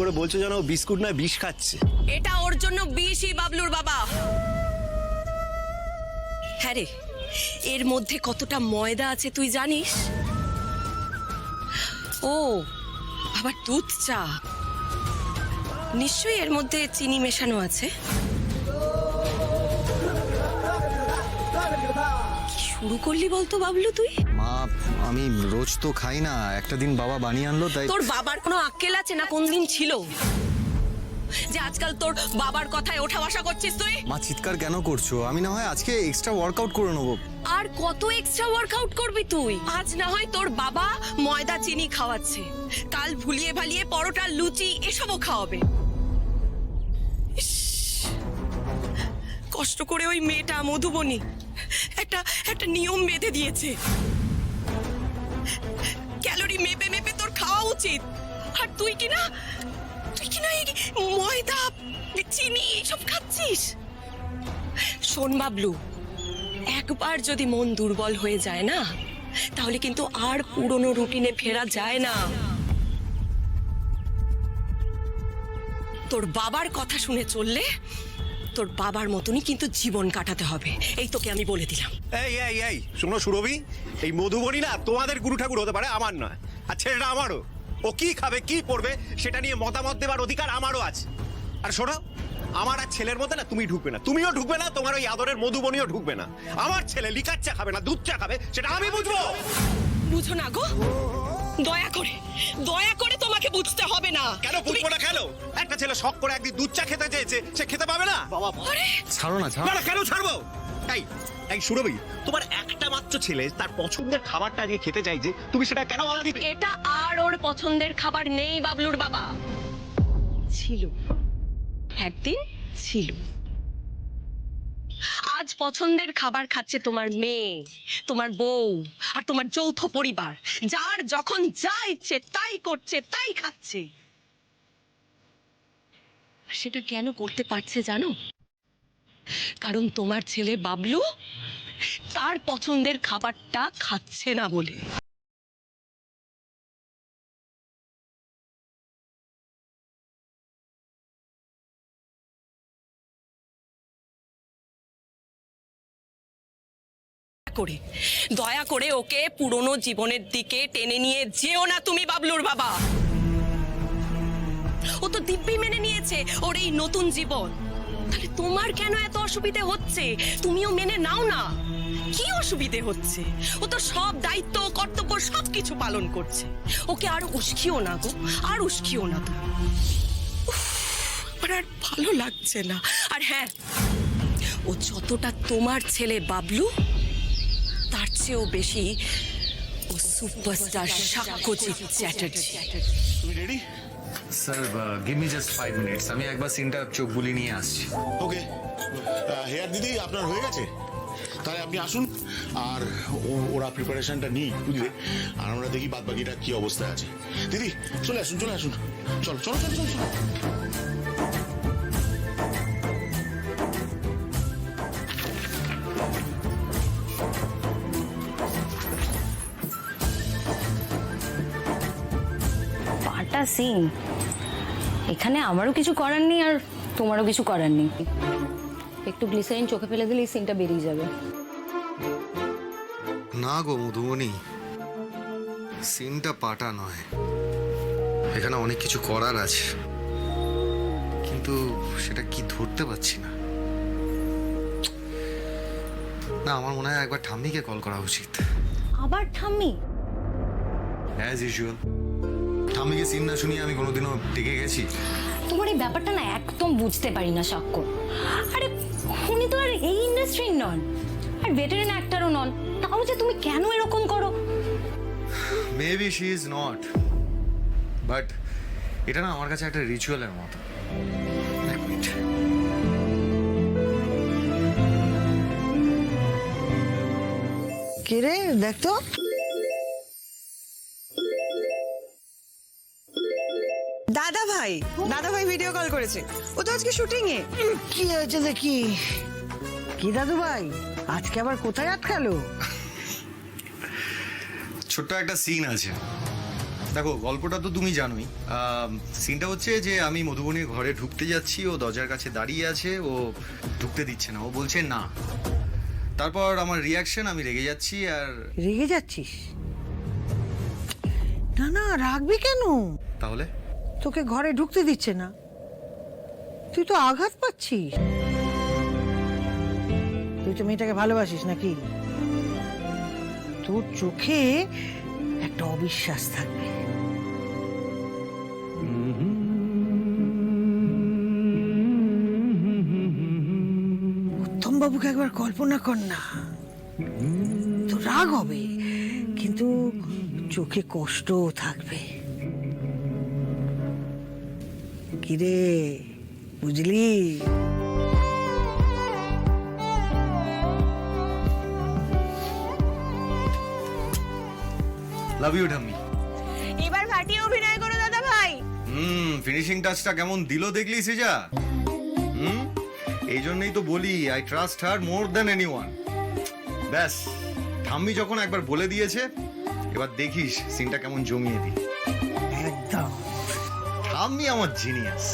করে বলছো যেন ও বিস্কুট নয় বিষ খাচ্ছে। এটা ওর জন্য বিষই বাবলুর বাবা। হ্যাঁ রে, এর মধ্যে কতটা ময়দা আছে তুই জানিস? ও আবার দুধ চা, নিশ্চয়ই এর মধ্যে চিনি মেশানো আছে। কি শুরু করলি বলতো বাবলু তুই? মা, আমি রোজ তো খাই না, একটা দিন বাবা বানিয়ে আনলো তাই। তোর বাবার কোনো আক্কেল আছে না কোন দিন ছিল যে আজকাল তোর বাবার কথায় ওঠা বসা করছিস তুই? মা চিৎকার কেন করছো? আমি না হয় আজকে এক্সট্রা ওয়ার্কআউট করে নেবো। আর কত এক্সট্রা ওয়ার্কআউট করবি তুই? আজ না হয় তোর বাবা ময়দা চিনি খাওয়াচ্ছে, কাল ভুলিয়ে ভালিয়ে পরোটা লুচি এসবও খাওয়াবে। ইস, কষ্ট করে ওই মেয়েটা মধুবনী একটা একটা নিয়ম বেঁধে দিয়েছে, ক্যালোরি মেপে মেপে তোর খাওয়া উচিত। আর তুই কিনা এই ময়দা চিনি সব খাচ্ছিস। শোন বাবলু, একবার যদি মন দুর্বল হয়ে যায় না, তাহলে কিন্তু আর পুরনো রুটিনে ফেরা যায় না। তোর বাবার কথা শুনে চললে তোর বাবার মতনই কিন্তু জীবন কাটাতে হবে, এই তোকে আমি বলে দিলাম। এই এই এই শোনো সুরভি, এই মধুবনী না তোমাদের গুরু ঠাকুর হতে পারে, আমার নয়। আর ছেলেটা আমারও, ও কি খাবে কি পড়বে সেটা নিয়ে মতামত দেবার অধিকার আমারও আছে। আর শোনো, আমার আর ছেলের মধ্যে না তুমি ঢুকবে না, তুমিও ঢুকবে না, তোমার ওই আদরের মধুবনীও ঢুকবে না। আমার ছেলে লিকার চা খাবে না, দুধ চা খাবে, সেটা আমি বুঝবো। বুঝো না গো, দয়া করে তোমাকে বুঝতে হবে না। কেন বুঝবো না? কেন একটা ছেলে শখ করে একদিন দুধ চা খেতে চেয়েছে, সে খেতে পাবে না? বাবা ছাড়ো না, ছাড়ো না, কেন ছাড়বো? এই এই সুরভি, তোমার একটা মাত্র ছেলে তার পছন্দের খাবারটা আজকে খেতে চাইছে, তুমি সেটা কেন বাধা দিবে? এটা আর ওর পছন্দের খাবার নেই বাবলুর বাবা। ছিল, একদিন ছিল। আজ পছন্দের খাবার খাচ্ছে তোমার মেয়ে, তোমার বউ আর তোমার যৌথ পরিবার, যার যখন যা ইচ্ছে তাই করছে, তাই খাচ্ছে। সেটা কেন করতে পারছে জানো? কারণ তোমার ছেলে বাবলু তার পছন্দের খাবারটা খাচ্ছে না বলে। দয়া করে ওকে পুরনো জীবনের দিকে টেনে নিয়ে যেও না তুমি বাবলুর বাবা। ও তো দিব্যি মেনে নিয়েছে ওর এই নতুন জীবন, তাহলে তোমার কেন এত অসুবিধে হচ্ছে? তুমিও মেনে নাও না। কি অসুবিধে হচ্ছে? ও তো সব দায়িত্ব কর্তব্য সবকিছু পালন করছে। ওকে আর উস্কিও না গো, আর উস্কিও না তো। আর ভালো লাগছে না। আর হ্যাঁ, ও যতটা তোমার ছেলে বাবলু, তার চেয়েও বেশি ও সুপারস্টার সাক্ষ্যজিৎ চ্যাটার্জি। তুমি ready? Sir give me just 5 minutes, আমি একবার সিনটা চোখ বুলিয়ে নিয়ে আসছি। ওকে, হেয়ার দিদি আপনার হয়ে গেছে, তাহলে আপনি আসুন। আর ওরা প্রিপারেশনটা নিই বুঝলে, আর আমরা দেখি বাদ বাকিটা কি অবস্থায় আছে। দিদি চলে আসুন, চলে আসুন, চলো চলো চলো চলো চলো। পাটা সিন, এখানে আমারও কিছু করার নেই আর তোমারও কিছু করার নেই। একটু গ্লিসারিন চোখে ফেলে দিলে এই সিনটা বেরিয়ে যাবে। না গো মধুবনী, সিনটা পাটা নয়, এখানে অনেক কিছু করার আছে, কিন্তু সেটা কি ধরতে পারছি না। না, আমার মনে হয় একবার ঠাম্মিকে কল করা উচিত। আবার ঠাম্মি? অ্যাজ ইউজুয়াল, ঠাম্মিকে সিন না শুনিয়ে আমি কোনোদিনও টিকে গেছি? তোমার এই ব্যাপারটা না একদম বুঝতে পারি না সাক্ষ্য। আরে উনি তো আর এই ইন্ডাস্ট্রির নন, আর ভেটারেন অ্যাক্টরও নন, তাও যে তুমি কেন এরকম করো? Maybe she is not, but এটা না আমার কাছে একটা রিচুয়ালের মতো। এক মিনিট। কে রে, দেখ তো। দাদা ভাই ভিডিও কল করেছে, ও তো আজকে শুটিং এ। কি হয়েছে দেখি? কি দাদু ভাই আজকে আবার কোথায় আটকালো? ছোট্ট একটা সিন আছে, দেখো গল্পটা তো তুমি জানোই। সিনটা হচ্ছে যে আমি মধুবনীর ঘরে ঢুকতে যাচ্ছি, ও দরজার কাছে দাঁড়িয়ে আছে, ও ঢুকতে দিচ্ছে না, ও বলছে না। তারপর আমার রিয়াকশন, আমি রেগে যাচ্ছি। আর রেগে যাচ্ছিস? না না, রাখবি কেন? তাহলে তোকে ঘরে ঢুকতে দিচ্ছে না, তুই তো আঘাত পাচ্ছিস। তুই তো মেয়েটাকে ভালোবাসিস নাকি? তোর চোখে একটা অবিশ্বাস থাকবে। উত্তম বাবুকে একবার কল্পনা কর না, তো রাগ হবে কিন্তু চোখে কষ্টও থাকবে। কিরে, বুঝলি? লাভ ইউ ঠাম্মি। এবার ফাটিয়ে অভিনয় করো দাদা ভাই। ফিনিশিং টাচটা কেমন দিল দেখলি সিজা? এই জন্যই তো বলি I trust her more than anyone. ব্যাস, ঠাম্মি যখন একবার বলে দিয়েছে, এবার দেখিস সিনটা কেমন জমিয়ে দি। একদম। ঠাম্মি আমার জিনিয়াস।